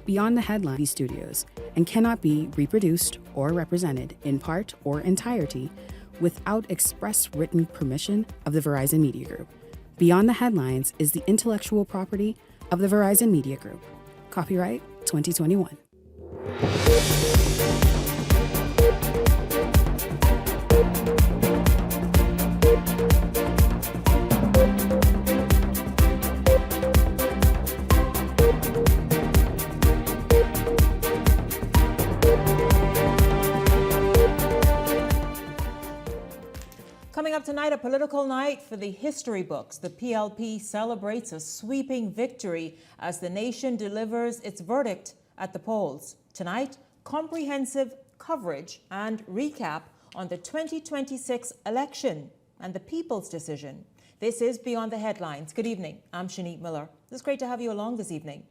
beyond the headline studios and cannot be reproduced or represented in part or entirety without express written permission of the Verizon Media Group. Beyond the Headlines is the intellectual property of the Verizon Media Group. Copyright 2021. Coming up tonight, a political night for the history books. The PLP celebrates a sweeping victory as the nation delivers its verdict at the polls. Tonight, comprehensive coverage and recap on the 2026 election and the people's decision. This is Beyond the Headlines. Good evening. I'm Shanique Miller. It's great to have you along this evening.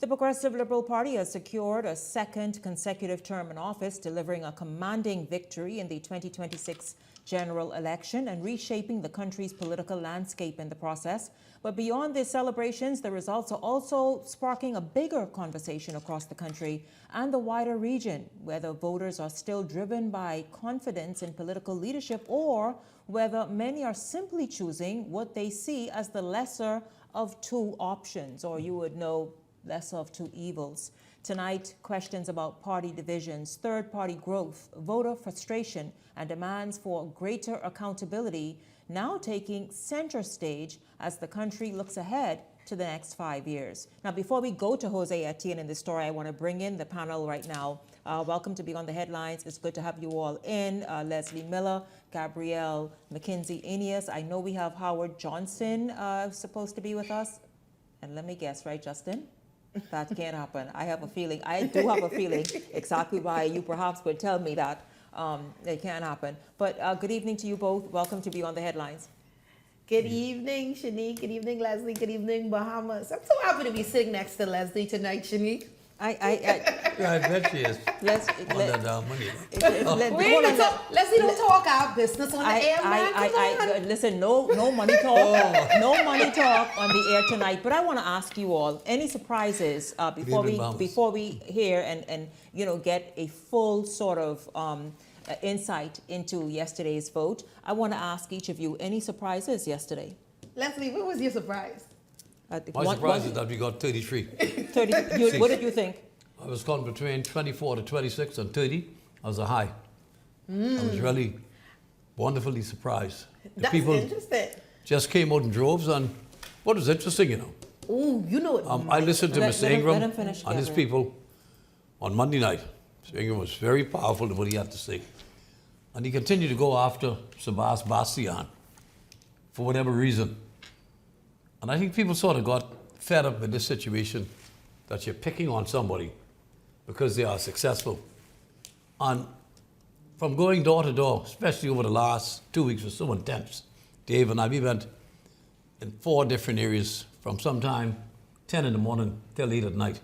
The Progressive Liberal Party has secured a second consecutive term in office, delivering a commanding victory in the 2026 general election and reshaping the country's political landscape in the process. But beyond these celebrations, the results are also sparking a bigger conversation across the country and the wider region, whether voters are still driven by confidence in political leadership or whether many are simply choosing what they see as the lesser of two options, or you would know, lesser of two evils. Tonight, questions about party divisions, third-party growth, voter frustration, and demands for greater accountability now taking center stage as the country looks ahead to the next 5 years. Now, before we go to Jose Etienne in this story, I want to bring in the panel right now. Welcome to Beyond the Headlines. It's good to have you all in. Leslie Miller, Gabrielle McKenzie-Enius. I know we have Howard Johnson supposed to be with us. And let me guess, right, Justin? That can't happen. I do have a feeling exactly why you perhaps would tell me that it can't happen. But good evening to you both. Welcome to Beyond the Headlines. Good evening, Shanique. Good evening, Leslie. Good evening, Bahamas. I'm so happy to be sitting next to Leslie tonight, Shanique. Yeah, I bet she is. Let's money. Leslie, don't talk our business on the air, man. Listen, no money talk. No money talk on the air tonight. But I want to ask you all, any surprises before we hear and get a full sort of insight into yesterday's vote? I want to ask each of you, any surprises yesterday? Leslie, what was your surprise? My surprise is that we got 33. 30. What did you think? I was caught between 24 to 26 and 30. I was a high. I was really wonderfully surprised. That's people interesting. Just came out in droves, and what was interesting, Ooh, you know it. I listened to Mr. Ingram and his people on Monday night. Mr. Ingram was very powerful in what he had to say. And he continued to go after Sebastian for whatever reason. And I think people sort of got fed up with this situation that you're picking on somebody because they are successful. And from going door to door, especially over the last 2 weeks, was so intense. Dave and I, we went in 4 different areas from sometime 10 in the morning till 8 at night.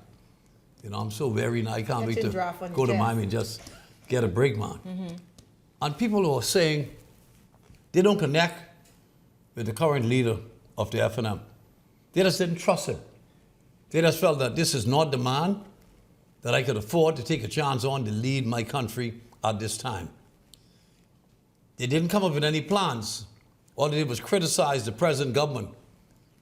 I'm so weary now, I can't wait to go to Miami and just get a break, man. Mm-hmm. And people who are saying they don't connect with the current leader of the F&M. They just didn't trust him. They just felt that this is not the man that I could afford to take a chance on to lead my country at this time. They didn't come up with any plans. All they did was criticize the present government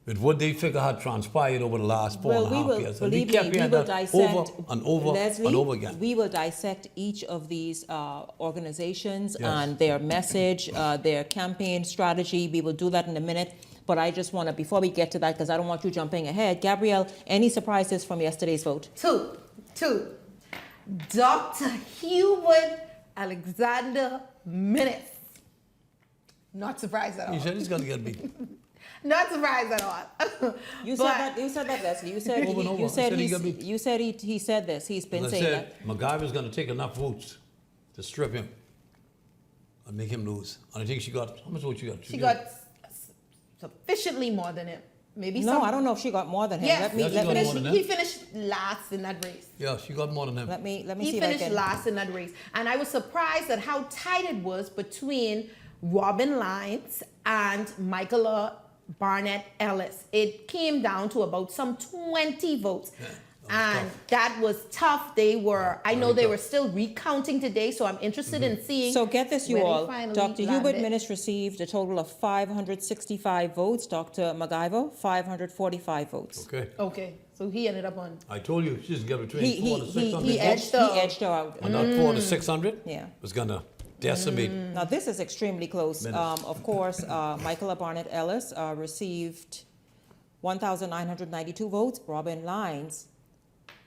with what they figure had transpired over the last 4.5 years. And we kept hearing that over and over and over again. We will dissect each of these organizations and their message, their campaign strategy. We will do that in a minute. But I just want to, before we get to that, because I don't want you jumping ahead, Gabrielle, any surprises from yesterday's vote? Two. Dr. Hubert Alexander Minnis. Not surprised at all. He said he's going to get beat. Not surprised at all. You said that, Leslie. You said he said this. He's been saying that. MacGyver's going to take enough votes to strip him and make him lose. And I think she got, how much votes she got? She got sufficiently more than him. Maybe no, I don't know if she got more than him. Yes, he finished last in that race. Yeah, she got more than him. Let me he see. He finished last in that race. And I was surprised at how tight it was between Robin Lyons and Michaela Barnett Ellis. It came down to about some 20 votes. Yeah. And that was tough. They were, I know they were still recounting today, so I'm interested in seeing. So get this, you where they all. finally Dr. Hubert landed. Minnis received a total of 565 votes. Dr. MacGyver, 545 votes. Okay. Okay, so he ended up on. I told you she's going to between 400 to 600. he edged her. He edged her out. And that 400 to 600 Yeah. was going to decimate. Now, this is extremely close. Minutes. Of course, Michaela Barnett Ellis received 1,992 votes. Robin Lyons,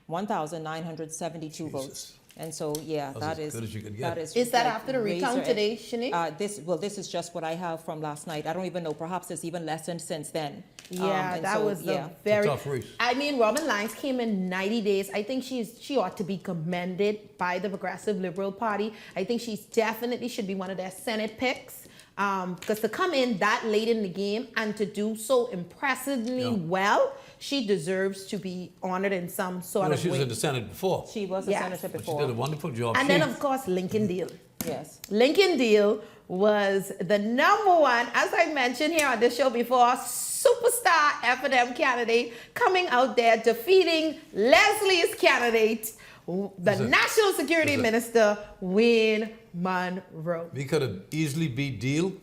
1,972 votes. And so, yeah, That's as good as you could get. Is that after the recount today, Shanique? This is just what I have from last night. I don't even know. Perhaps it's even lessened since then. Yeah, And that so, was yeah. a very tough race. I mean, Robin Lyons came in 90 days. I think she ought to be commended by the Progressive Liberal Party. I think she definitely should be one of their Senate picks. Because to come in that late in the game and to do so impressively well, she deserves to be honored in some sort of She was way. in the Senate before. She was a Yes. senator But she before. did a wonderful job. And then, of course, Lincoln Deal. Yes. Lincoln Deal was the #1, as I mentioned here on this show before, superstar F&M candidate coming out there defeating Leslie's candidate, the National Security Minister, Wayne Monroe. We could have easily beat Deal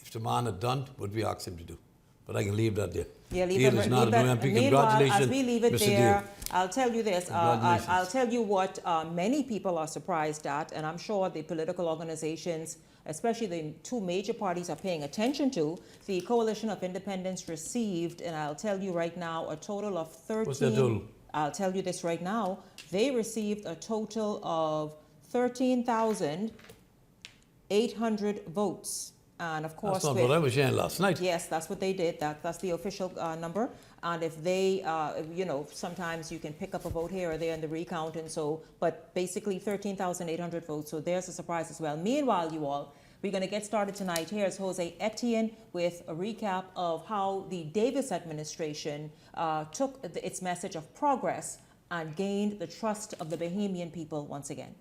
if the man had done what we asked him to do. But I can leave that there. Yeah, leave Deal it, is not leave an that. MP. Meanwhile, Congratulations, as we leave it Mr. there, Deal. I'll tell you this. Congratulations. I'll tell you what many people are surprised at, and I'm sure the political organizations, especially the two major parties, are paying attention to. The Coalition of Independents received, and I'll tell you right now, a total of 13. What's that total? I'll tell you this right now. They received a total of 13,800 votes. And of course, That's not what I was saying last night. yes, that's what they did. That's the official number. And if they, sometimes you can pick up a vote here or there in the recount, and so, but basically 13,800 votes. So there's a surprise as well. Meanwhile, you all, we're going to get started tonight. Here's Jose Etienne with a recap of how the Davis administration took its message of progress and gained the trust of the Bahamian people once again.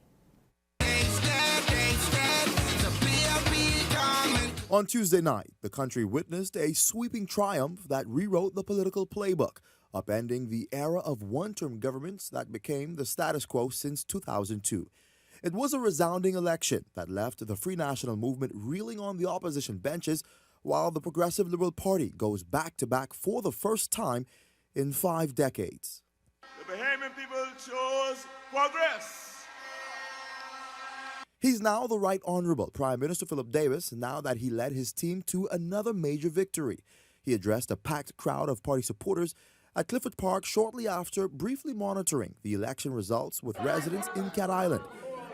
On Tuesday night, the country witnessed a sweeping triumph that rewrote the political playbook, upending the era of one-term governments that became the status quo since 2002. It was a resounding election that left the Free National Movement reeling on the opposition benches, while the Progressive Liberal Party goes back-to-back for the first time in 5 decades. The Bahamian people chose progress. He's now the Right Honorable Prime Minister Philip Davis, now that he led his team to another major victory. He addressed a packed crowd of party supporters at Clifford Park shortly after briefly monitoring the election results with residents in Cat Island.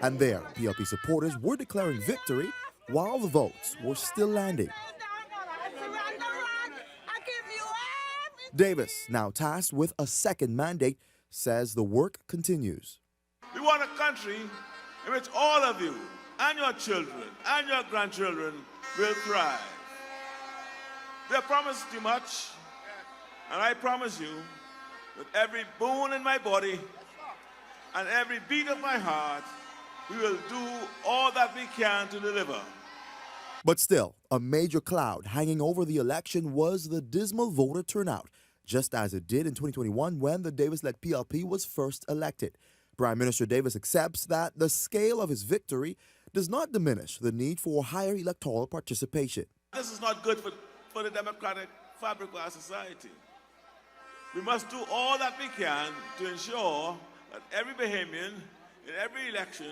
And there, PLP supporters were declaring victory while the votes were still landing. Davis, now tasked with a second mandate, says the work continues. We want a country in which all of you and your children and your grandchildren will thrive. They promised you much, and I promise you with every bone in my body and every beat of my heart, we will do all that we can to deliver. But still, a major cloud hanging over the election was the dismal voter turnout, just as it did in 2021 when the Davis-led PLP was first elected. Prime Minister Davis accepts that the scale of his victory does not diminish the need for higher electoral participation. This is not good for the democratic fabric of our society. We must do all that we can to ensure that every Bahamian in every election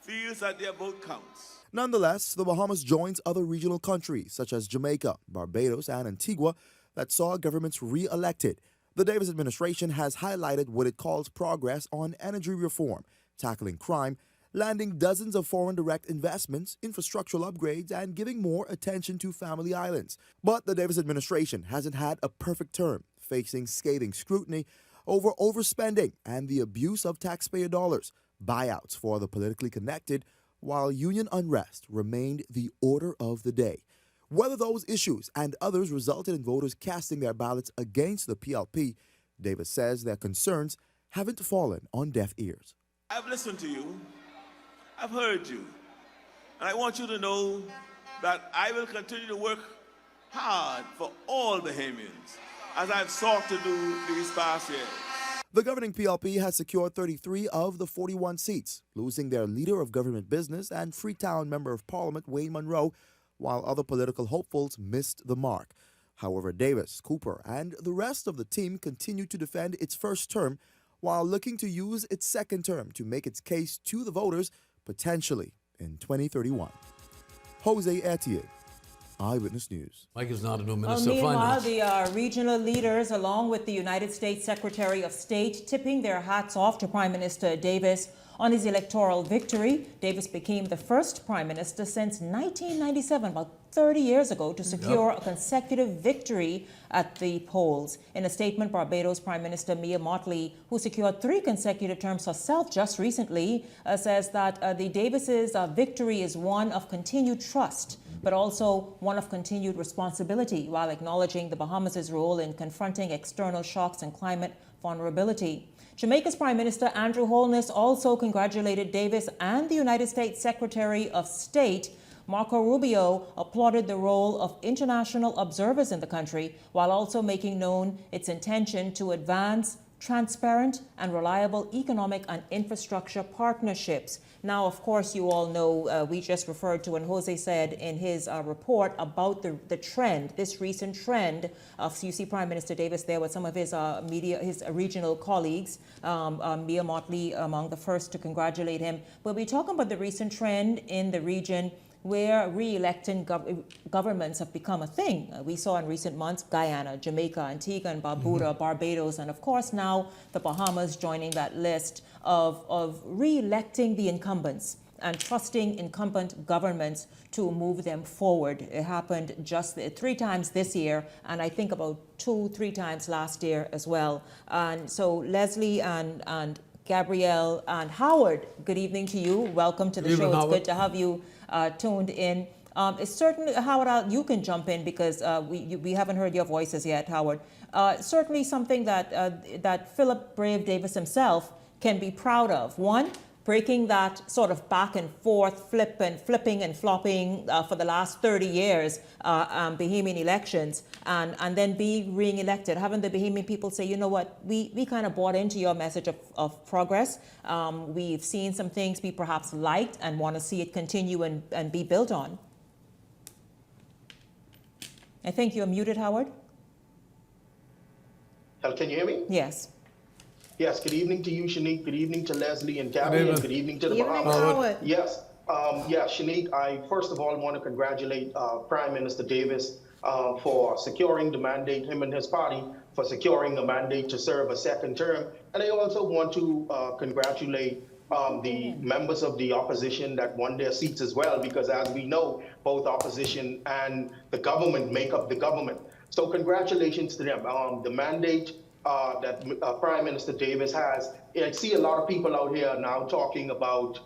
feels that their vote counts. Nonetheless, the Bahamas joins other regional countries such as Jamaica, Barbados, and Antigua that saw governments re-elected. The Davis administration has highlighted what it calls progress on energy reform, tackling crime, landing dozens of foreign direct investments, infrastructural upgrades, and giving more attention to family islands. But the Davis administration hasn't had a perfect term, facing scathing scrutiny over overspending and the abuse of taxpayer dollars, buyouts for the politically connected, while union unrest remained the order of the day. Whether those issues and others resulted in voters casting their ballots against the PLP, Davis says their concerns haven't fallen on deaf ears. I've listened to you, I've heard you, and I want you to know that I will continue to work hard for all Bahamians, as I've sought to do these past years. The governing PLP has secured 33 of the 41 seats, losing their leader of government business and Freetown Member of Parliament Wayne Monroe, while other political hopefuls missed the mark. However, Davis, Cooper, and the rest of the team continue to defend its first term while looking to use its second term to make its case to the voters, potentially in 2031. Jose Etienne, Eyewitness News. Mike is not a new Minister of Meanwhile, Finance. the regional leaders, along with the United States Secretary of State, tipping their hats off to Prime Minister Davis on his electoral victory. Davis became the first Prime Minister since 1997, about 30 years ago, to secure a consecutive victory at the polls. In a statement, Barbados Prime Minister Mia Mottley, who secured 3 consecutive terms herself just recently, says that the Davis's victory is one of continued trust, but also one of continued responsibility, while acknowledging the Bahamas' role in confronting external shocks and climate vulnerability. Jamaica's Prime Minister Andrew Holness also congratulated Davis, and the United States Secretary of State Marco Rubio applauded the role of international observers in the country, while also making known its intention to advance transparent and reliable economic and infrastructure partnerships. Now, of course, you all know we just referred to, and Jose said in his report about the trend, this recent trend of, you see Prime Minister Davis there with some of his his regional colleagues, Mia Mottley among the first to congratulate him. We'll be talking about the recent trend in the region where re-electing governments have become a thing. We saw in recent months Guyana, Jamaica, Antigua and Barbuda, Barbados, and of course now the Bahamas joining that list of re-electing the incumbents and trusting incumbent governments to move them forward. It happened just 3 times this year, and I think about 2-3 times last year as well. And so Leslie and Gabrielle and Howard, good evening to you. Welcome to the show. It's good to have you tuned in. It's certainly, Howard, you can jump in because we haven't heard your voices yet, Howard. Certainly something that Philip Brave Davis himself can be proud of. One, breaking that sort of back and forth, flipping and flopping for the last 30 years, Bahamian elections, and then being re-elected, having the Bahamian people say, you know what, we kind of bought into your message of progress. We've seen some things we perhaps liked and want to see it continue and be built on. I think you're muted, Howard. Can you hear me? Yes. Yes, good evening to you, Shanique. Good evening to Leslie and Gabby, and good evening to the Bahamas. Yes, Shanique, I first of all want to congratulate Prime Minister Davis for securing the mandate, him and his party, for securing the mandate to serve a second term. And I also want to congratulate the members of the opposition that won their seats as well, because as we know, both opposition and the government make up the government. So congratulations to them. The mandate that Prime Minister Davis has. I see a lot of people out here now talking about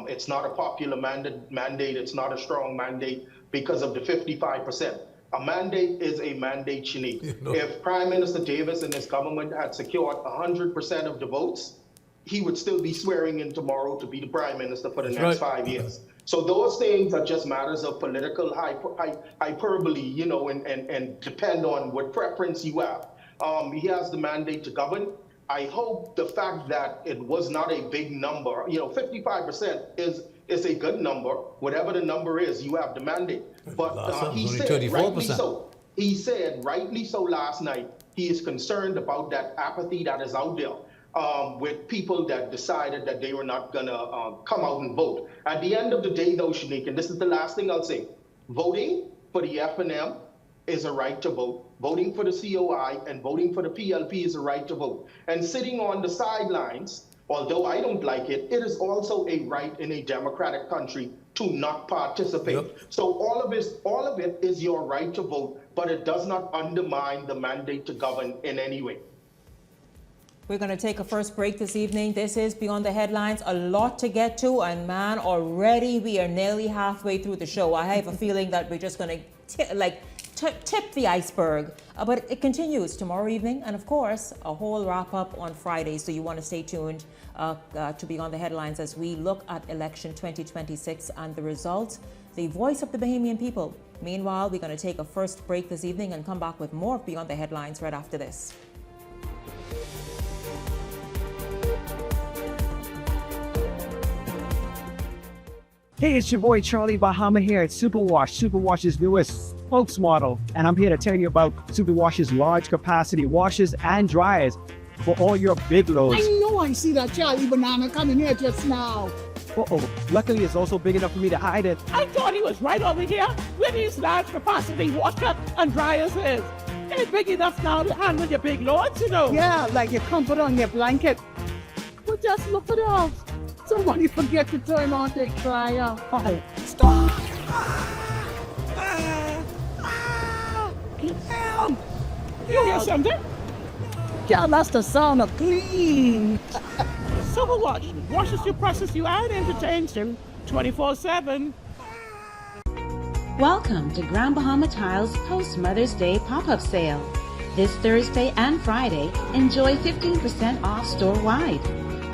it's not a popular mandate, it's not a strong mandate because of the 55%. A mandate is a mandate, Shanique. If Prime Minister Davis and his government had secured 100% of the votes, he would still be swearing in tomorrow to be the Prime Minister for the next 5 years. So those things are just matters of political hyperbole, you know, and depend on what preference you have. He has the mandate to govern. I hope the fact that it was not a big number, you know, 55% is a good number. Whatever the number is, you have the mandate. But he said, rightly so last night, he is concerned about that apathy that is out there with people that decided that they were not going to come out and vote. At the end of the day, though, Shanique, and this is the last thing I'll say, voting for the FNM is a right to vote. Voting for the COI and voting for the PLP is a right to vote. And sitting on the sidelines, although I don't like it, it is also a right in a democratic country to not participate. So all of it is your right to vote, but it does not undermine the mandate to govern in any way. We're going to take a first break this evening. This is Beyond the Headlines. A lot to get to, and man, already we are nearly halfway through the show. I have a feeling that we're just going to tip the iceberg, but it continues tomorrow evening, and of course a whole wrap-up on Friday, so you want to stay tuned to Beyond the Headlines as we look at election 2026 and the results, the voice of the Bahamian people. Meanwhile, we're going to take a first break this evening and come back with more of Beyond the Headlines right after this. Hey, it's your boy Charlie Bahama here at Superwash, Superwash's newest spokesmodel. And I'm here to tell you about Superwash's large capacity washers and dryers for all your big loads. I know I see that Charlie Banana coming here just now. Uh-oh. Luckily, it's also big enough for me to hide it. I thought he was right over here where these large capacity washer and dryers is. It's big enough now to handle your big loads, you know. Yeah, like your comfort on your blanket. But just look at us. Somebody forget to turn on the dryer. Oh, stop! Help! You hear something? Yeah, that's the sound of clean. Superwash washes you, presses you, and entertains you 24/7. Welcome to Grand Bahama Tile's post-Mother's Day pop-up sale. This Thursday and Friday, enjoy 15% off store-wide.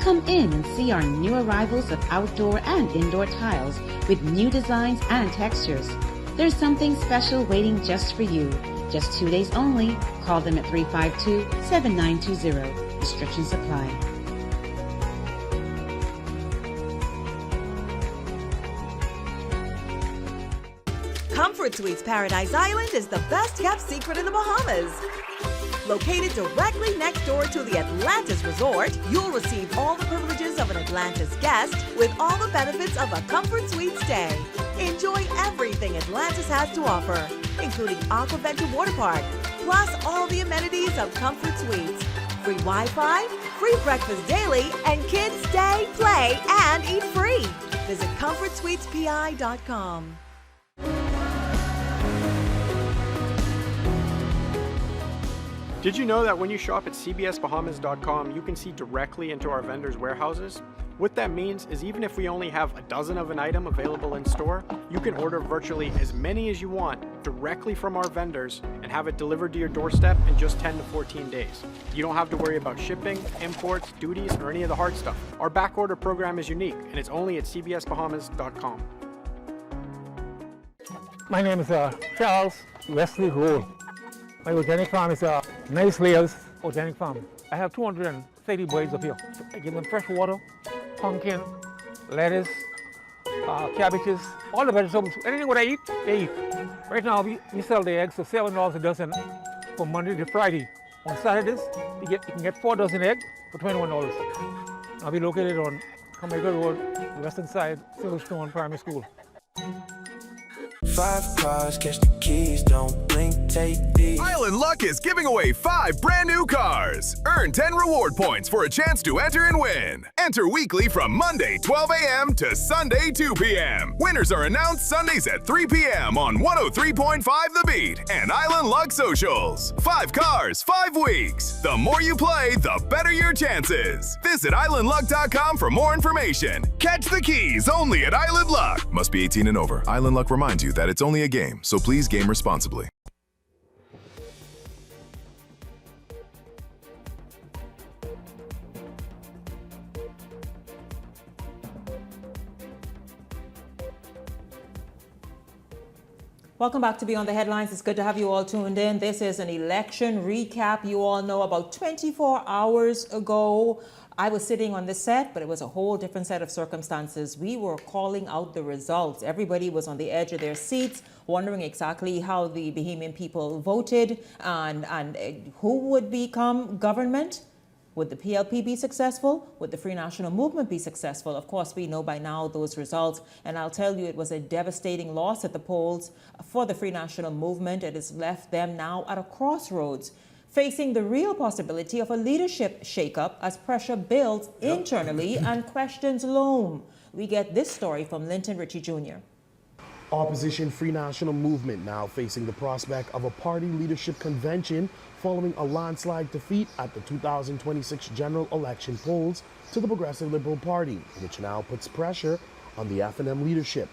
Come in and see our new arrivals of outdoor and indoor tiles with new designs and textures. There's something special waiting just for you. Just 2 days only. Call them at 352-7920. Restrictions apply. Comfort Suites Paradise Island is the best kept secret in the Bahamas. Located directly next door to the Atlantis Resort, you'll receive all the privileges of an Atlantis guest with all the benefits of a Comfort Suite stay. Enjoy everything Atlantis has to offer, including Aquaventure Water Park, plus all the amenities of Comfort Suites. Free Wi-Fi, free breakfast daily, and kids stay, play, and eat free. Visit ComfortSuitesPI.com. Did you know that when you shop at cbsbahamas.com, you can see directly into our vendors' warehouses? What that means is even if we only have a dozen of an item available in store, you can order virtually as many as you want directly from our vendors and have it delivered to your doorstep in just 10 to 14 days. You don't have to worry about shipping, imports, duties, or any of the hard stuff. Our back order program is unique, and it's only at cbsbahamas.com. My name is Charles Wesley Gould. My organic farm is Nice Layers Organic Farm. I have 230 birds up here. I give them fresh water, pumpkin, lettuce, cabbages, all the vegetables. Anything what I eat, they eat. Right now we sell the eggs for $7 a dozen from Monday to Friday. On Saturdays, you can get 4 dozen eggs for $21. I'll be located on Jamaica Road, the western side, Silverstone Primary School. 5 cars, catch the keys, don't blink, take these. Island Luck is giving away 5 brand new cars. Earn 10 reward points for a chance to enter and win. Enter weekly from Monday 12 a.m. to Sunday 2 p.m. Winners are announced Sundays at 3 p.m. on 103.5 The Beat and Island Luck Socials. 5 cars, 5 weeks. The more you play, the better your chances. Visit islandluck.com for more information. Catch the keys only at Island Luck. Must be 18 and over. Island Luck reminds you that it's only a game, so please game responsibly. Welcome back to Beyond the Headlines. It's good to have you all tuned in. This is an election recap. You all know about 24 hours ago, I was sitting on the set, but it was a whole different set of circumstances. We were calling out the results. Everybody was on the edge of their seats, wondering exactly how the Bahamian people voted and who would become government. Would the PLP be successful? Would the Free National Movement be successful? Of course, we know by now those results. And I'll tell you, it was a devastating loss at the polls for the Free National Movement. It has left them now at a crossroads, facing the real possibility of a leadership shakeup as pressure builds internally and questions loom. We get this story from Linton Ritchie Jr. Opposition Free National Movement now facing the prospect of a party leadership convention following a landslide defeat at the 2026 general election polls to the Progressive Liberal Party, which now puts pressure on the F&M leadership.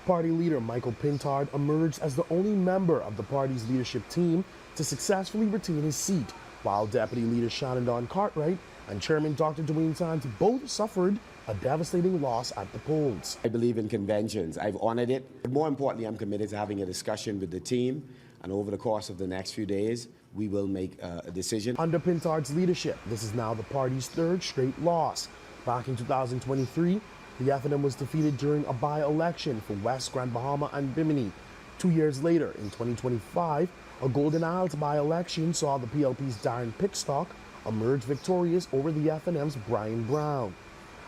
Party leader Michael Pintard emerged as the only member of the party's leadership team to successfully retain his seat, while Deputy Leader Shannon Don Cartwright and Chairman Dr. Dwayne Sands both suffered a devastating loss at the polls. I believe in conventions. I've honored it. But more importantly, I'm committed to having a discussion with the team, and over the course of the next few days, we will make a decision. Under Pintard's leadership, this is now the party's third straight loss. Back in 2023, The FNM was defeated during a by-election for West Grand Bahama and Bimini. 2 years later, in 2025, a Golden Isles by-election saw the PLP's Darren Pickstock emerge victorious over the FNM's Brian Brown.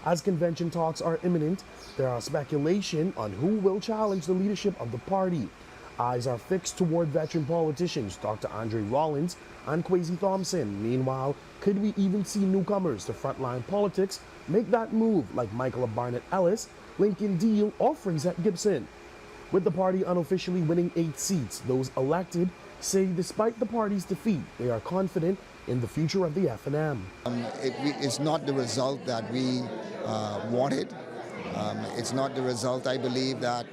As convention talks are imminent, there are speculation on who will challenge the leadership of the party. Eyes are fixed toward veteran politicians Dr. Andre Rollins and Kwesi Thompson. Meanwhile, could we even see newcomers to frontline politics make that move like Michael Barnett Ellis, Lincoln Deal, or Frazette Gibson? With the party unofficially winning 8 seats, those elected say despite the party's defeat, they are confident in the future of the FNM. It's not the result that we wanted. It's not the result, I believe, that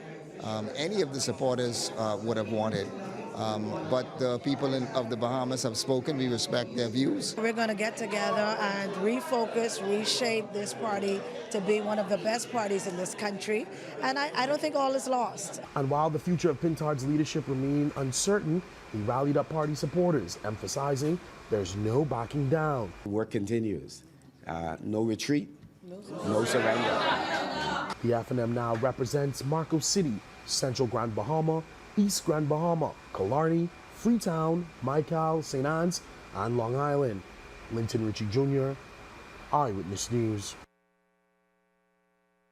any of the supporters would have wanted. But the people of the Bahamas have spoken. We respect their views. We're going to get together and refocus, reshape this party to be one of the best parties in this country. And I don't think all is lost. And while the future of Pintard's leadership remained uncertain, he rallied up party supporters, emphasizing there's no backing down. Work continues. No retreat, no surrender. The FNM now represents Marco City, Central Grand Bahama, East Grand Bahama, Killarney, Freetown, Michael, St. Anne's, and Long Island. Linton Ritchie Jr., Eyewitness News.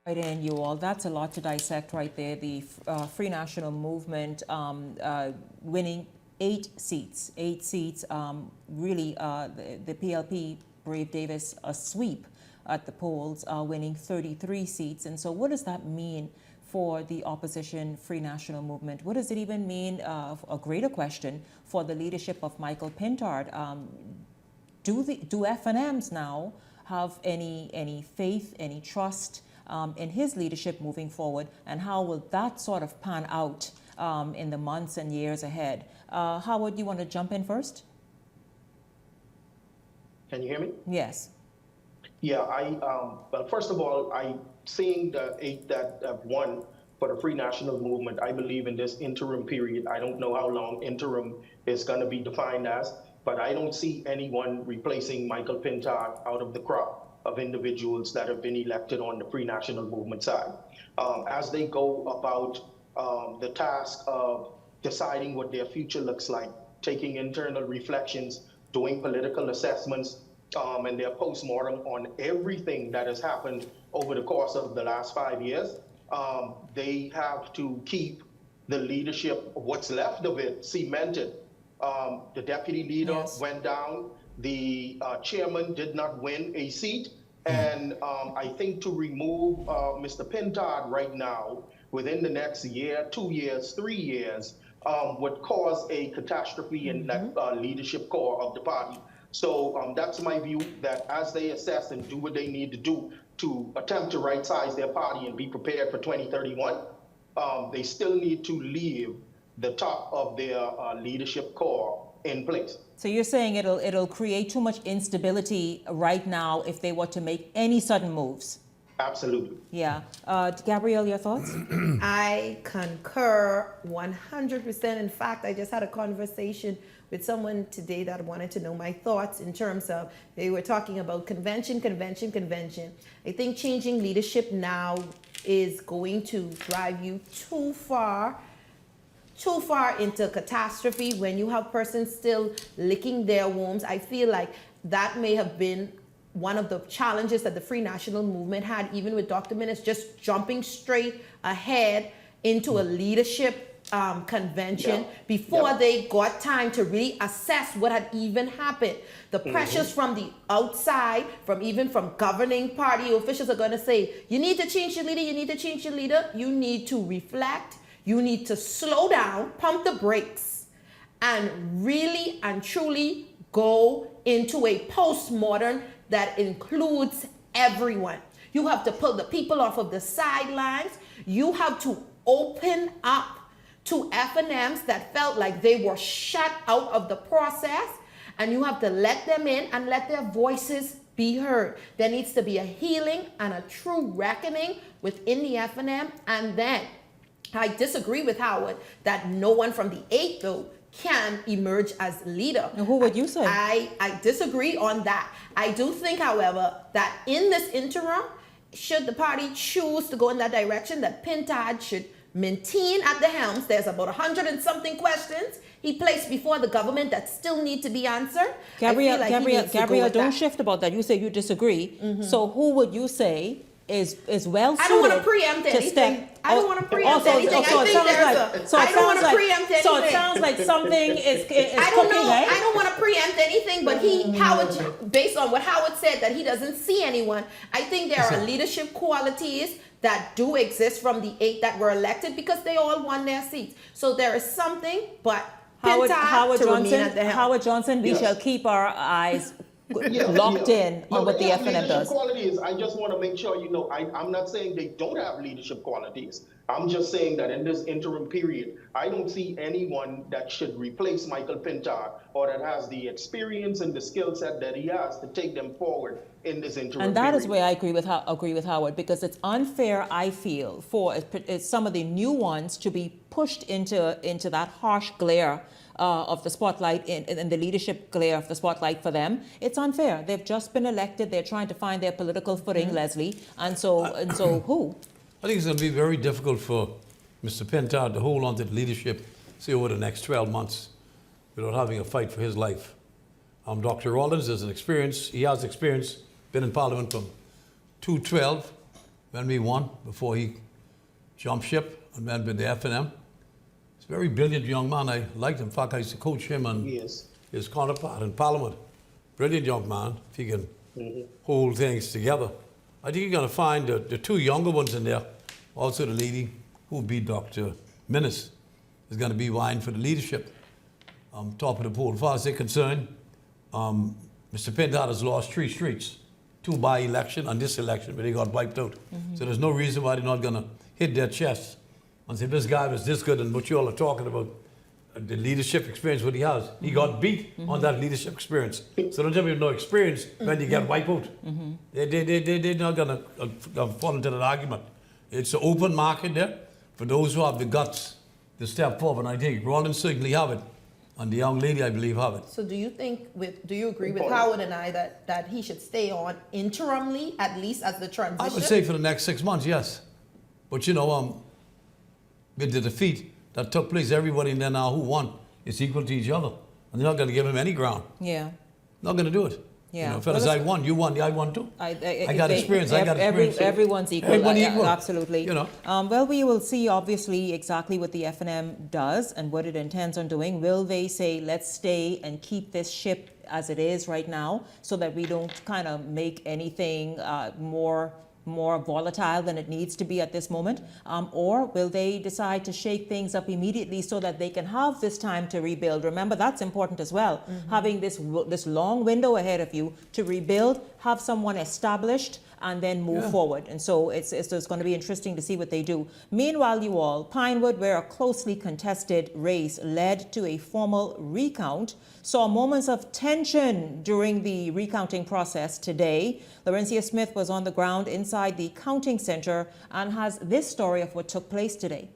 Right in, you all. That's a lot to dissect right there. The Free National Movement winning 8 seats. 8 seats. Really, the PLP, Brave Davis, a sweep at the polls, winning 33 seats. And so what does that mean for the opposition Free National Movement? What does it even mean, a greater question, for the leadership of Michael Pintard? Do FNMs now have any faith, any trust in his leadership moving forward? And how will that sort of pan out in the months and years ahead? Howard, you want to jump in first? Can you hear me? Yes. Yeah, well, first of all, seeing the 8 that have won for the Free National Movement, I believe in this interim period. I don't know how long interim is going to be defined as, but I don't see anyone replacing Michael Pintard out of the crop of individuals that have been elected on the Free National Movement side. As they go about the task of deciding what their future looks like, taking internal reflections, doing political assessments, and their postmortem on everything that has happened over the course of the last 5 years, they have to keep the leadership, what's left of it, cemented. The deputy leader went down. The chairman did not win a seat. And I think to remove Mr. Pintard right now, within the next year, 2 years, 3 years, would cause a catastrophe in that leadership core of the party. So that's my view, that as they assess and do what they need to do to attempt to right-size their party and be prepared for 2031, they still need to leave the top of their leadership core in place. So you're saying it'll create too much instability right now if they were to make any sudden moves? Absolutely. Yeah. Gabrielle, your thoughts? I concur 100%. In fact, I just had a conversation with someone today that wanted to know my thoughts in terms of, they were talking about convention. I think changing leadership now is going to drive you too far into catastrophe when you have persons still licking their wounds. I feel like that may have been one of the challenges that the Free National Movement had, even with Dr. Minnis, just jumping straight ahead into a leadership convention before they got time to really assess what had even happened. The pressures from the outside, from governing party officials are going to say, you need to change your leader, you need to change your leader. You need to reflect, you need to slow down, pump the brakes, and really and truly go into a postmodern that includes everyone. You have to pull the people off of the sidelines. You have to open up to FNMs that felt like they were shut out of the process, and you have to let them in and let their voices be heard. There needs to be a healing and a true reckoning within the FNM. And then I disagree with Howard that no one from the 8, though, can emerge as leader. Now, who would you say? I disagree on that. I do think, however, that in this interim, should the party choose to go in that direction, that Pintard should maintain at the helms. There's about 100 and something questions he placed before the government that still need to be answered. Gabrielle, don't shift about that. You say you disagree. So who would you say is well suited? I don't want to preempt anything. I don't want to preempt anything. So it sounds like something is I don't know. I don't want to preempt anything, but Howard, based on what Howard said, that he doesn't see anyone. I think there are leadership qualities that do exist from the 8 that were elected because they all won their seats. So there is something, but Howard Johnson, we shall keep our eyes locked in on what the FNM does. Qualities, I just want to make sure you know, I'm not saying they don't have leadership qualities. I'm just saying that in this interim period, I don't see anyone that should replace Michael Pintard or that has the experience and the skill set that he has to take them forward in this interim period. And that is where I agree with Howard, because it's unfair, I feel, for some of the new ones to be pushed into that harsh glare of the spotlight and the leadership glare of the spotlight for them. It's unfair. They've just been elected. They're trying to find their political footing, Leslie. And so who? I think it's going to be very difficult for Mr. Pintard to hold on to the leadership, say, over the next 12 months without having a fight for his life. Dr. Rawlins has experience, been in Parliament from 2012, when we won, before he jumped ship and went with the FNM. He's a very brilliant young man. I liked him. In fact, I used to coach him and his counterpart in Parliament. Brilliant young man, if he can hold things together. I think you're going to find the 2 younger ones in there, also the lady who beat Dr. Minnis, is going to be vying for the leadership. Top of the poll. As far as they're concerned, Mr. Pintard has lost 3 streets, 2 by-election and this election, but they got wiped out. So there's no reason why they're not going to hit their chests and say, this guy was this good, and what you all are talking about, the leadership experience, what he has. He got beat on that leadership experience. So don't tell me you have no experience when you get wiped out. They're not going to fall into that argument. It's an open market there for those who have the guts to step forward. And I think Rawlins certainly have it, and the young lady, I believe, have it. So do you agree with Howard and I that he should stay on interimly, at least as the transition? I would say for the next 6 months, yes. But you know, with the defeat that took place, everybody in there now who won is equal to each other. And they're not going to give him any ground. Yeah. Not going to do it. Yeah. You know, fellas, I won, you won, I won too. I got experience, Everyone's equal. Everybody equal. Absolutely. You know. Well, we will see, obviously, exactly what the FNM does and what it intends on doing. Will they say, let's stay and keep this ship as it is right now so that we don't kind of make anything more volatile than it needs to be at this moment? Or will they decide to shake things up immediately so that they can have this time to rebuild? Remember, that's important as well. Having this long window ahead of you to rebuild, have someone established, and then move forward. And so it's going to be interesting to see what they do. Meanwhile, you all, Pinewood, where a closely contested race led to a formal recount, saw moments of tension during the recounting process today. Laurencia Smith was on the ground inside the counting center and has this story of what took place today.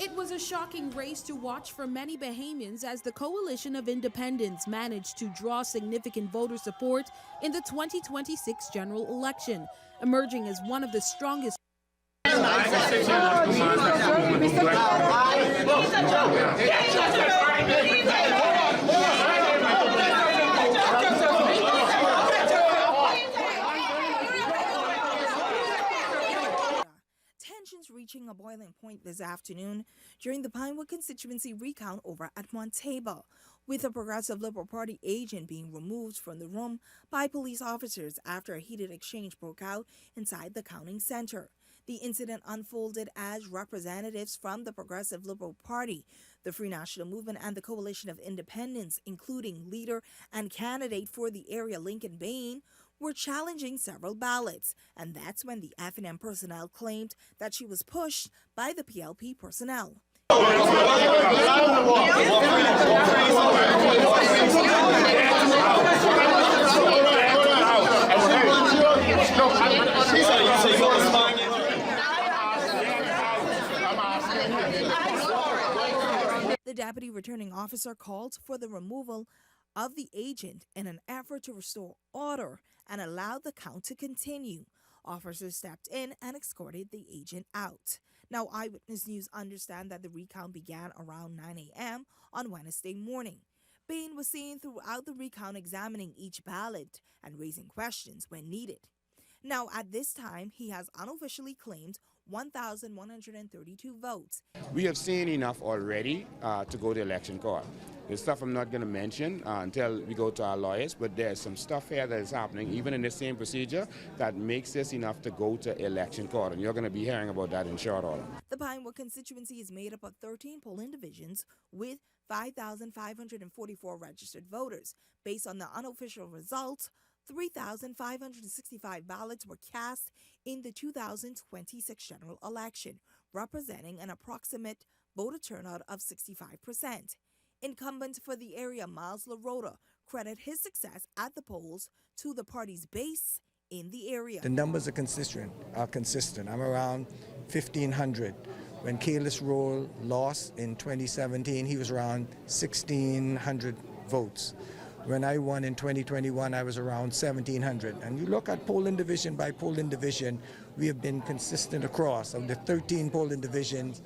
It was a shocking race to watch for many Bahamians as the Coalition of Independents managed to draw significant voter support in the 2026 general election, emerging as one of the strongest. Reaching a boiling point this afternoon during the Pinewood constituency recount over at Montable, with a Progressive Liberal Party agent being removed from the room by police officers after a heated exchange broke out inside the counting center. The incident unfolded as representatives from the Progressive Liberal Party, the Free National Movement, and the Coalition of Independents, including leader and candidate for the area Lincoln Bain, were challenging several ballots, and that's when the FNM personnel claimed that she was pushed by the PLP personnel. The deputy returning officer called for the removal of the agent in an effort to restore order and allow the count to continue. Officers stepped in and escorted the agent out. Now, Eyewitness News understand that the recount began around 9 a.m. on Wednesday morning. Bain was seen throughout the recount examining each ballot and raising questions when needed. Now, at this time, he has unofficially claimed 1,132 votes. We have seen enough already to go to election court. There's stuff I'm not going to mention until we go to our lawyers, but there's some stuff here that is happening, even in the same procedure, that makes this enough to go to election court, and you're going to be hearing about that in short order. The Pinewood constituency is made up of 13 polling divisions with 5,544 registered voters. Based on the unofficial results, 3,565 ballots were cast in the 2026 general election, representing an approximate voter turnout of 65%. Incumbent for the area, Miles LaRota, credit his success at the polls to the party's base in the area. The numbers are consistent. I'm around 1,500. When Kalis Roll lost in 2017, he was around 1,600 votes. When I won in 2021, I was around 1,700. And you look at polling division by polling division, we have been consistent across. Of the 13 polling divisions,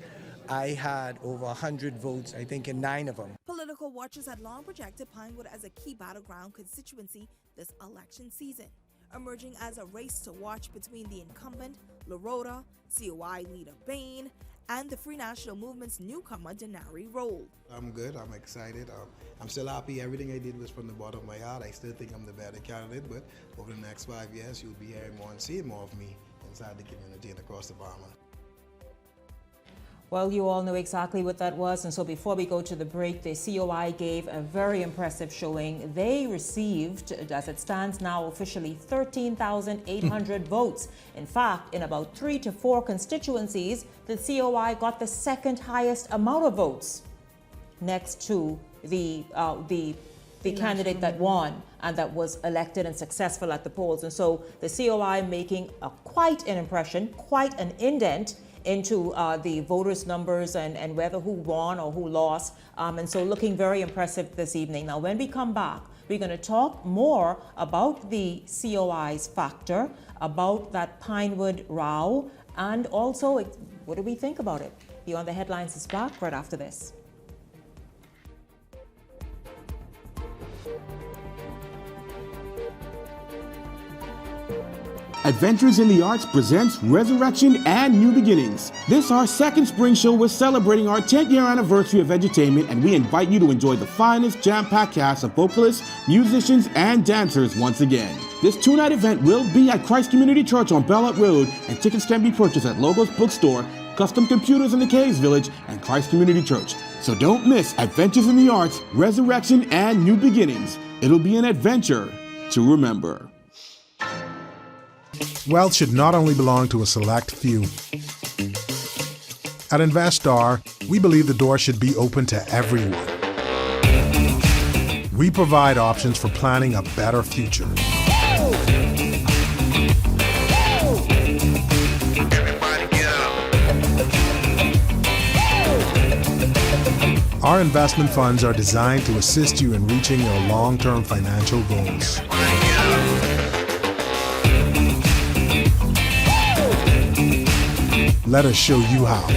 I had over 100 votes, I think, in 9 of them. Political watchers had long projected Pinewood as a key battleground constituency this election season, emerging as a race to watch between the incumbent, LaRota, COI leader Bain, and the Free National Movement's newcomer, Denari Roll. I'm good. I'm excited. I'm still happy. Everything I did was from the bottom of my heart. I still think I'm the better candidate, but over the next 5 years, you'll be hearing more and seeing more of me inside the community and across the Bahama. Well, you all know exactly what that was, and so before we go to the break, the COI gave a very impressive showing. They received, as it stands now officially, 13,800 votes. In fact, in about 3 to 4 constituencies, the COI got the second highest amount of votes, next to the candidate that won and that was elected and successful at the polls. And so the COI making quite an impression, quite an indent into the voters' numbers and whether who won or who lost. And so looking very impressive this evening. Now, when we come back, we're going to talk more about the COI's factor, about that Pinewood row, and also what do we think about it? Beyond the Headlines is back right after this. Adventures in the Arts presents Resurrection and New Beginnings. This our second spring show. We're celebrating our 10th year anniversary of edutainment, and we invite you to enjoy the finest jam-packed cast of vocalists, musicians, and dancers once again. This 2-night event will be at Christ Community Church on Bellot Road, and tickets can be purchased at Logos Bookstore, Custom Computers in the Caves Village, and Christ Community Church. So don't miss Adventures in the Arts, Resurrection, and New Beginnings. It'll be an adventure to remember. Wealth should not only belong to a select few. At InvestStar, we believe the door should be open to everyone. We provide options for planning a better future. Our investment funds are designed to assist you in reaching your long-term financial goals. Let us show you how.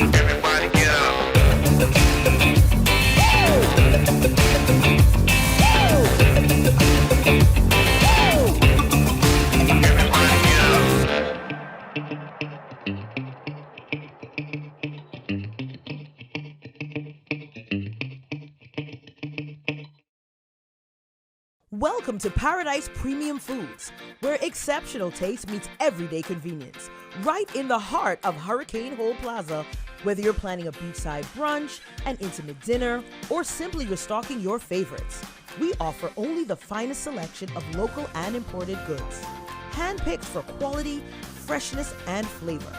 Everybody get up. Welcome to Paradise Premium Foods, where exceptional taste meets everyday convenience. Right in the heart of Hurricane Hole Plaza, whether you're planning a beachside brunch, an intimate dinner, or simply restocking your favorites, we offer only the finest selection of local and imported goods, handpicked for quality, freshness, and flavor.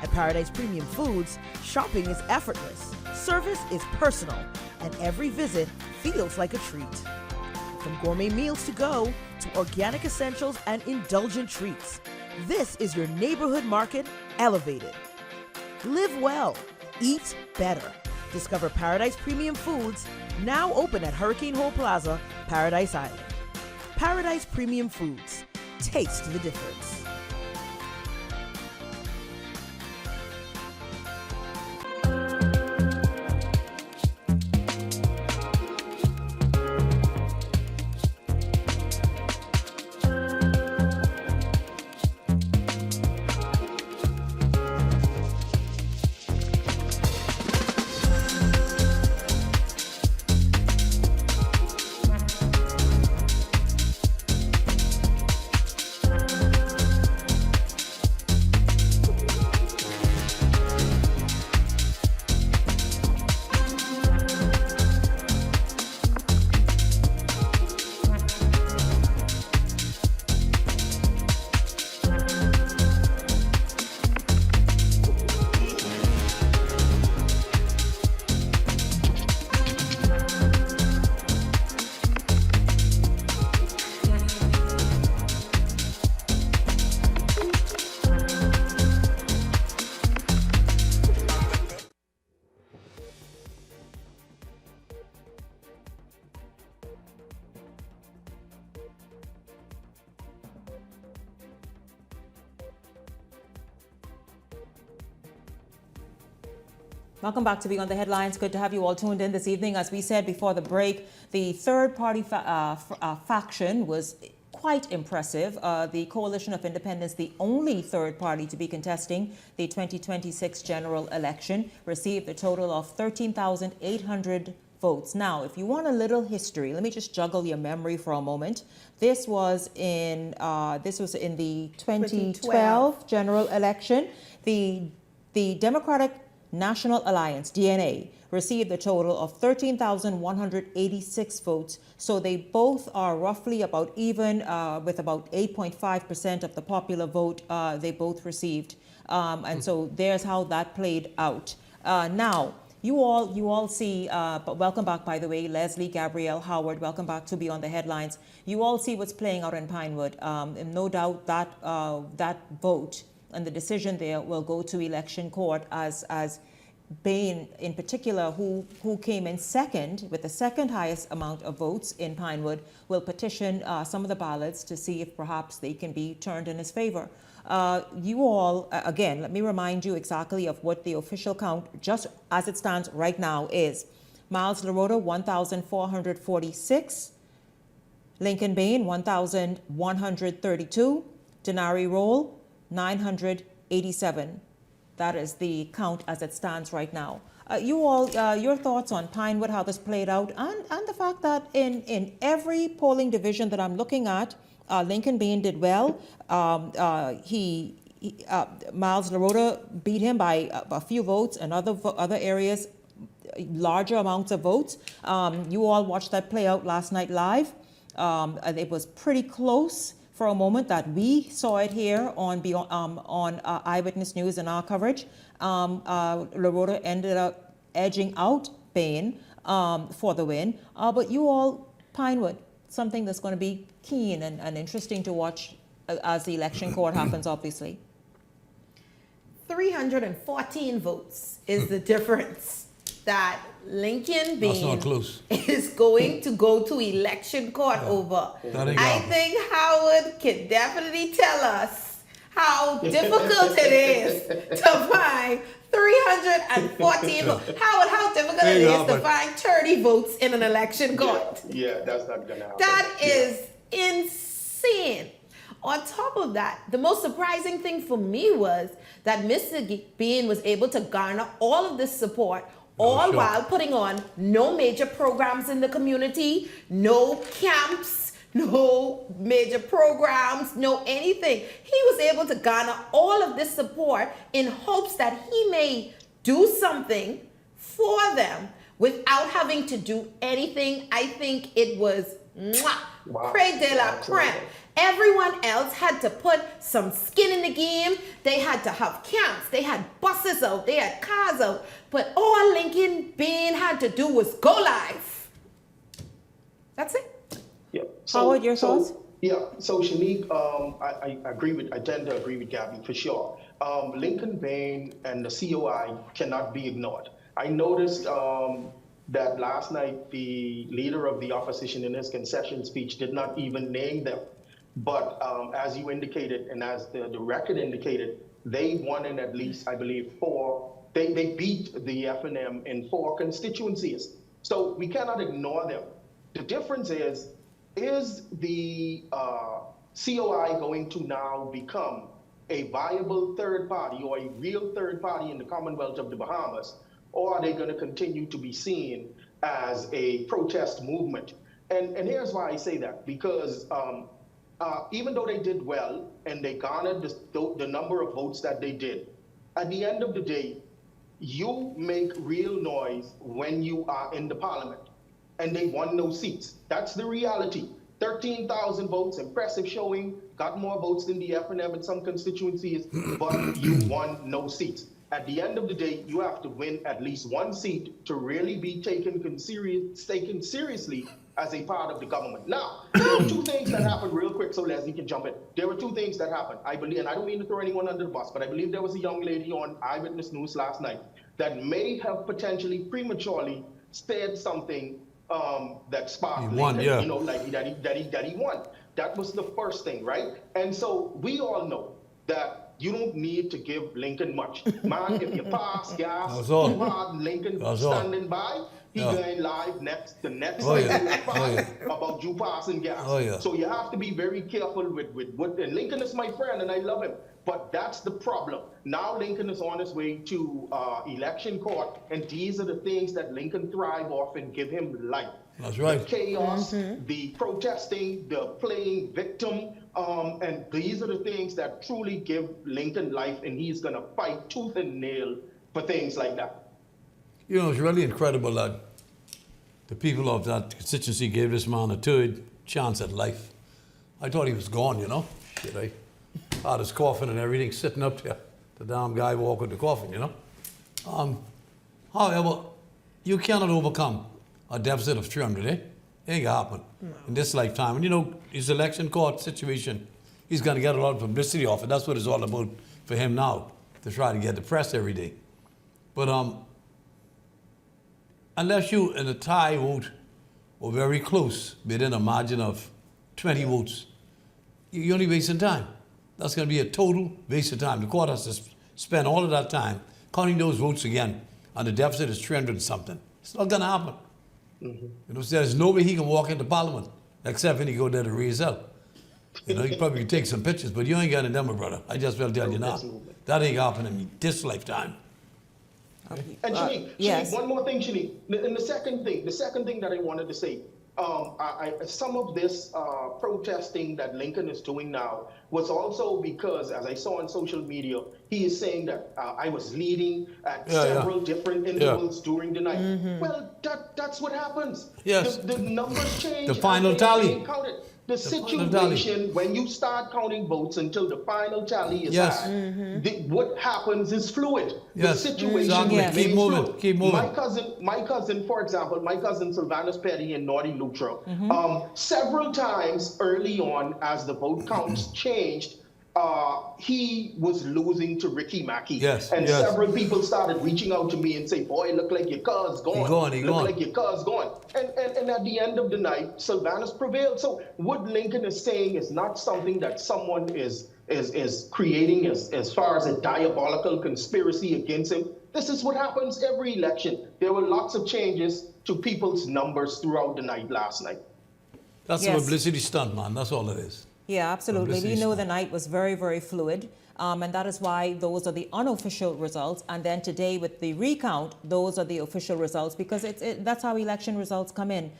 At Paradise Premium Foods, shopping is effortless, service is personal, and every visit feels like a treat. From gourmet meals to go to organic essentials and indulgent treats, this is your neighborhood market elevated. Live well, eat better. Discover Paradise Premium Foods, now open at Hurricane Hole Plaza, Paradise Island. Paradise Premium Foods. Taste the difference. Welcome back to Beyond the Headlines. Good to have you all tuned in this evening. As we said before the break, the third-party faction was quite impressive. The Coalition of Independents, the only third party to be contesting the 2026 general election, received a total of 13,800 votes. Now, if you want a little history, let me just juggle your memory for a moment. This was in the 2012 general election. The Democratic National Alliance, DNA, received a total of 13,186 votes. So they both are roughly about even, with about 8.5% of the popular vote they both received. And so there's how that played out. Now, you all see, but welcome back, by the way, Leslie, Gabrielle, Howard, welcome back to Beyond the Headlines. You all see what's playing out in Pinewood. And no doubt that that vote and the decision there will go to election court as Bain, in particular, who came in second with the second highest amount of votes in Pinewood, will petition some of the ballots to see if perhaps they can be turned in his favor. You all, again, let me remind you exactly of what the official count, just as it stands right now, is. Miles LaRota, 1,446. Lincoln Bain, 1,132. Denari Roll, 987. That is the count as it stands right now. You all, your thoughts on Pinewood, how this played out, and the fact that in every polling division that I'm looking at, Lincoln Bain did well. Miles LaRota beat him by a few votes, and other areas, larger amounts of votes. You all watched that play out last night live. It was pretty close for a moment that we saw it here on Eyewitness News and our coverage. LaRota ended up edging out Bain for the win. But you all, Pinewood, something that's going to be keen and interesting to watch as the election court happens, obviously. 314 votes is the difference that Lincoln Bain is going to go to election court over. I think Howard can definitely tell us how difficult it is to find 314 votes. Howard, how difficult it is to find 30 votes in an election court. Yeah, that's not going to happen. That is insane. On top of that, the most surprising thing for me was that Mr. Bain was able to garner all of this support while putting on no major programs in the community, no camps, no major programs, no anything. He was able to garner all of this support in hopes that he may do something for them without having to do anything. I think it was creme de la creme. Everyone else had to put some skin in the game. They had to have camps. They had buses out. They had cars out. But all Lincoln Bain had to do was go live. That's it. Yeah. Howard, your thoughts? Yeah. So Shanique, I tend to agree with Gabby for sure. Lincoln Bain and the COI cannot be ignored. I noticed that last night the leader of the opposition in his concession speech did not even name them. But as you indicated, and as the record indicated, they won in at least, I believe, 4. They beat the FNM in 4 constituencies. So we cannot ignore them. The difference is the COI going to now become a viable third party or a real third party in the Commonwealth of the Bahamas, or are they going to continue to be seen as a protest movement? And here's why I say that, because even though they did well and they garnered the number of votes that they did, at the end of the day, you make real noise when you are in the parliament, and they won no seats. That's the reality. 13,000 votes, impressive showing, got more votes than the FNM in some constituencies, but you won no seats. At the end of the day, you have to win at least 1 seat to really be taken seriously as a part of the government. Now, there were 2 things that happened real quick, so Leslie can jump in. There were 2 things that happened. I believe, and I don't mean to throw anyone under the bus, but I believe there was a young lady on Eyewitness News last night that may have potentially prematurely said something that sparked Lincoln, yeah. you know, like that he won. That was the first thing, right? And so we all know that you don't need to give Lincoln much. Man, if you pass gas, too hard, Lincoln standing by, he going live the next about you passing gas. So you have to be very careful with what, and Lincoln is my friend and I love him, but that's the problem. Now Lincoln is on his way to election court, and these are the things that Lincoln thrive off and give him life. That's right. The chaos, the protesting, the playing victim, and these are the things that truly give Lincoln life, and he's gonna fight tooth and nail for things like that. You know, it's really incredible that the people of that constituency gave this man a 3rd chance at life. I thought he was gone, you know. Shit, I had his coffin and everything sitting up there. The damn guy walking the coffin, you know. However, you cannot overcome a deficit of 300, eh? It ain't gonna happen in this lifetime. And you know, his election court situation, he's gonna get a lot of publicity off it. That's what it's all about for him now, to try to get the press every day. But unless you in a tie vote or very close, within a margin of 20 votes, you're only wasting time. That's going to be a total waste of time. The court has to spend all of that time counting those votes again, and the deficit is 300 and something. It's not going to happen. You know, there's no way he can walk into Parliament except when he go there to raise up. You know, he probably could take some pictures, but you ain't getting them, my brother. I just will tell you now. That ain't happening in this lifetime. Okay. And Shanique, one more thing, Shanique. And the second thing that I wanted to say, some of this protesting that Lincoln is doing now was also because, as I saw on social media, he is saying that I was leading at several different intervals during the night. Well, that's what happens. Yes. The numbers change. The final tally. The situation when you start counting votes until the final tally is had, what happens is fluid. The situation keep moving. Keep moving. My cousin, for example, my cousin Sylvanus Petty in Nordy Lutra, several times early on as the vote counts changed, he was losing to Ricky Mackey. Several people started reaching out to me and say, boy, look like your car's gone. Look like your car's gone. And at the end of the night, Sylvanus prevailed. So what Lincoln is saying is not something that someone is creating as far as a diabolical conspiracy against him. This is what happens every election. There were lots of changes to people's numbers throughout the night last night. That's a publicity stunt, man. That's all it is. Yeah, absolutely. We know the night was very, very fluid, and that is why those are the unofficial results. And then today with the recount, those are the official results, because that's how election results come in,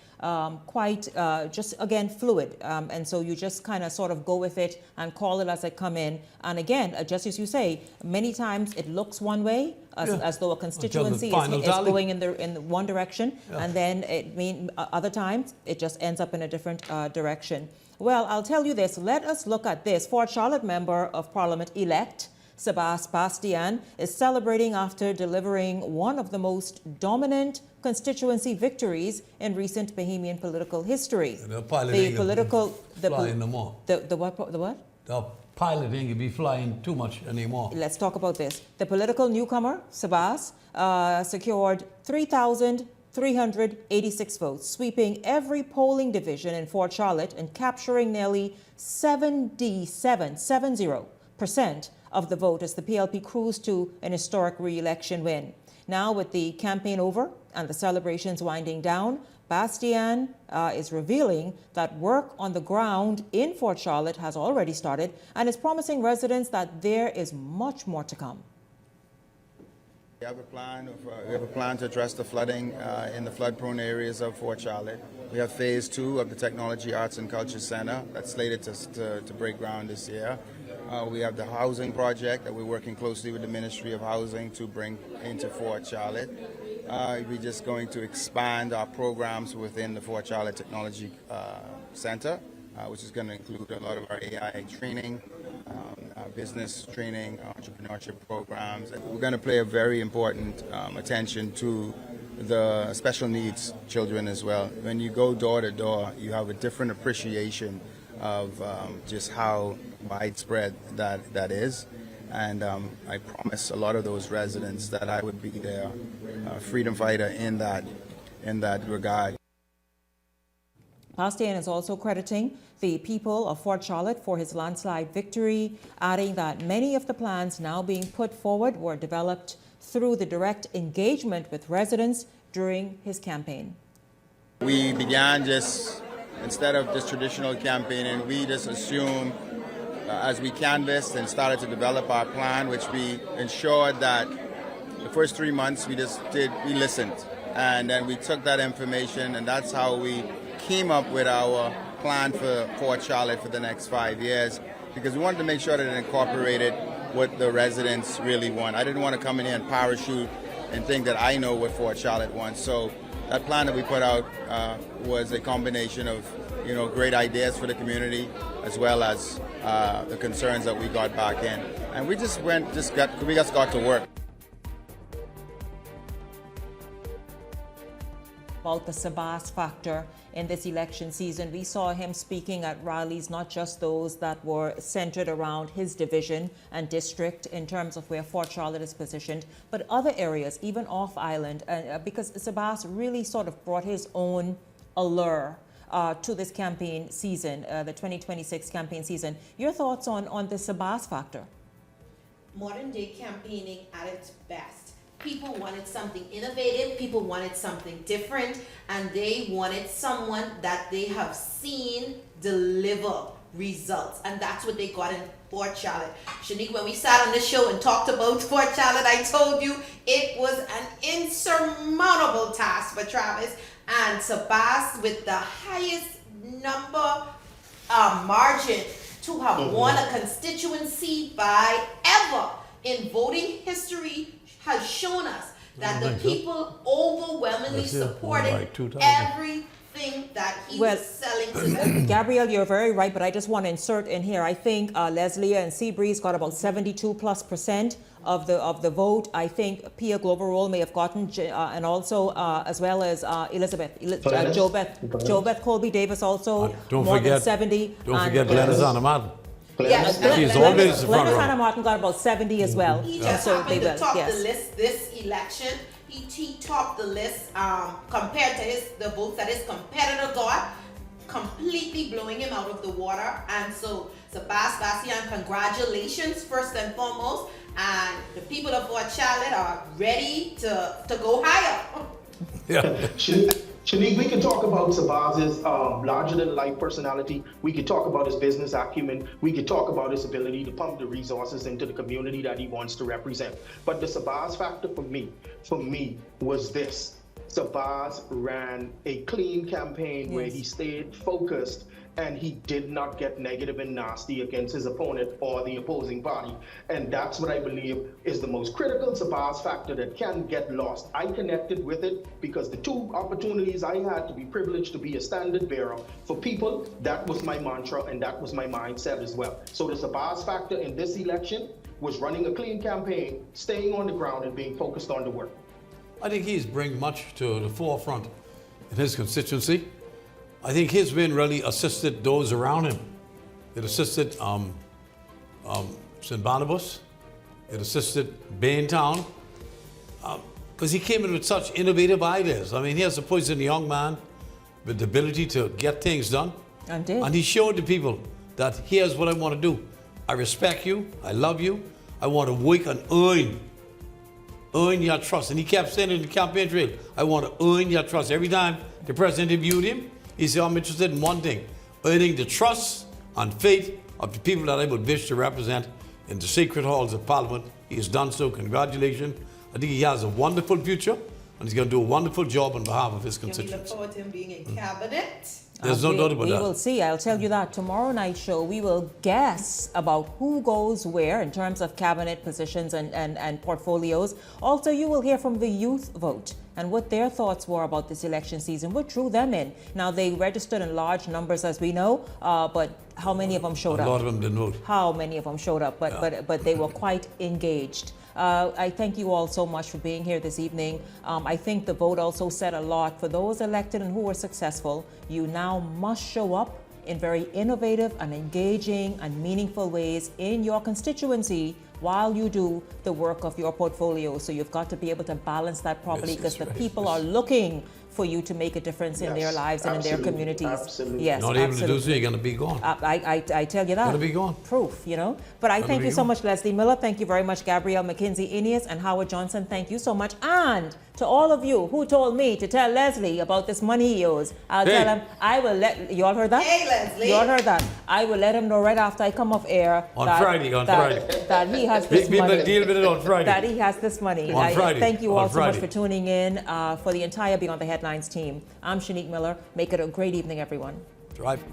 quite just, again, fluid. And so you just kind of sort of go with it and call it as they come in. And again, just as you say, many times it looks one way, as though a constituency is going in one direction, and then other times it just ends up in a different direction. Well, I'll tell you this. Let us look at this. Fort Charlotte Member of Parliament-elect Sabas Bastian is celebrating after delivering one of the most dominant constituency victories in recent Bahamian political history. The pilot ain't flying no more. The what? The pilot ain't be flying too much anymore. Let's talk about this. The political newcomer, Sabas, secured 3,000 386 votes, sweeping every polling division in Fort Charlotte and capturing nearly 70% of the vote as the PLP cruised to an historic re-election win. Now, with the campaign over and the celebrations winding down, Bastian is revealing that work on the ground in Fort Charlotte has already started and is promising residents that there is much more to come. We have a plan to address the flooding in the flood-prone areas of Fort Charlotte. We have phase 2 of the Technology, Arts and Culture Center that's slated to break ground this year. We have the housing project that we're working closely with the Ministry of Housing to bring into Fort Charlotte. We're just going to expand our programs within the Fort Charlotte Technology Center, which is going to include a lot of our AI training, business training, entrepreneurship programs. We're going to pay a very important attention to the special needs children as well. When you go door to door, you have a different appreciation of just how widespread that is. And I promise a lot of those residents that I would be their freedom fighter in that regard. Bastian is also crediting the people of Fort Charlotte for his landslide victory, adding that many of the plans now being put forward were developed through the direct engagement with residents during his campaign. We began instead of this traditional campaigning, we just assumed as we canvassed and started to develop our plan, which we ensured that the first 3 months we listened. And then we took that information, and that's how we came up with our plan for Fort Charlotte for the next 5 years, because we wanted to make sure that it incorporated what the residents really want. I didn't want to come in here and parachute and think that I know what Fort Charlotte wants. So that plan that we put out was a combination of great ideas for the community as well as the concerns that we got back in. And we just got to work. About the Sabas factor in this election season. We saw him speaking at rallies, not just those that were centered around his division and district in terms of where Fort Charlotte is positioned, but other areas, even off island, because Sabas really sort of brought his own allure to this campaign season, the 2026 campaign season. Your thoughts on the Sabas factor? Modern day campaigning at its best. People wanted something innovative, people wanted something different, and they wanted someone that they have seen deliver results. And that's what they got in Fort Charlotte. Shanique, when we sat on this show and talked about Fort Charlotte, I told you it was an insurmountable task for Travis. And Sabas, with the highest number margin to have won a constituency by ever in voting history, has shown us that the people overwhelmingly supported everything that he was selling to them. Gabrielle, you're very right, but I just want to insert in here, I think Leslie and Seabreeze got about 72+% of the vote. I think Pia Glover-Roll may have gotten, and also as well as Elizabeth, JoBeth Colby-Davis also, more than 70. Don't forget Glennis Martin. Yes, he's always the front runner. Martin got about 70 as well. He just happened to top the list this election. He topped the list compared to the votes that his competitor got, completely blowing him out of the water. And so, Bastian, congratulations first and foremost. And the people of Fort Charlotte are ready to go higher. Yeah. Shanique, we can talk about Sabaz's larger-than-life personality. We could talk about his business acumen. We could talk about his ability to pump the resources into the community that he wants to represent. But the Sabaz factor for me was this. Sabaz ran a clean campaign where he stayed focused and he did not get negative and nasty against his opponent or the opposing party. And that's what I believe is the most critical Sabaz factor that can get lost. I connected with it because the 2 opportunities I had to be privileged to be a standard bearer for people, that was my mantra and that was my mindset as well. So the Sabaz factor in this election was running a clean campaign, staying on the ground and being focused on the work. I think he's bring much to the forefront in his constituency. I think his win really assisted those around him. It assisted St. Barnabas. It assisted Baintown. because he came in with such innovative ideas. I mean, here's a poisoned young man with the ability to get things done. And he showed the people that here's what I want to do. I respect you. I love you. I want to work and earn your trust. And he kept saying in the campaign trail, I want to earn your trust. Every time the president interviewed him, he said, I'm interested in one thing, earning the trust and faith of the people that I would wish to represent in the sacred halls of Parliament. He has done so. Congratulations. I think he has a wonderful future, and he's going to do a wonderful job on behalf of his constituents. Can we look forward to him being in cabinet? There's no doubt about that. We will see. I'll tell you that. Tomorrow night's show, we will guess about who goes where in terms of cabinet positions and portfolios. Also, you will hear from the youth vote and what their thoughts were about this election season, what drew them in. Now, they registered in large numbers, as we know, but how many of them showed up? A lot of them didn't vote. How many of them showed up? But they were quite engaged. I thank you all so much for being here this evening. I think the vote also said a lot for those elected and who were successful. You now must show up in very innovative and engaging and meaningful ways in your constituency while you do the work of your portfolio. So you've got to be able to balance that properly, because the people are looking for you to make a difference in their lives and in their communities. Absolutely. Yes, Not able to do so, you're going to be gone. I tell you that. Going to be gone. Proof, you know. But I thank you so much, Leslie Miller. Thank you very much, Gabrielle McKenzie-Inius and Howard Johnson. Thank you so much. And to all of you who told me to tell Leslie about this money he owes, I'll tell him, I will let, you all heard that? Hey, Leslie. You all heard that? I will let him know right after I come off air. On Friday. That he has this We money. will deal with it on Friday. That he has this money. On Friday. Thank you all On so much Friday. for tuning in. For the entire Beyond the Headlines team, I'm Shanique Miller. Make it a great evening, everyone. Drive.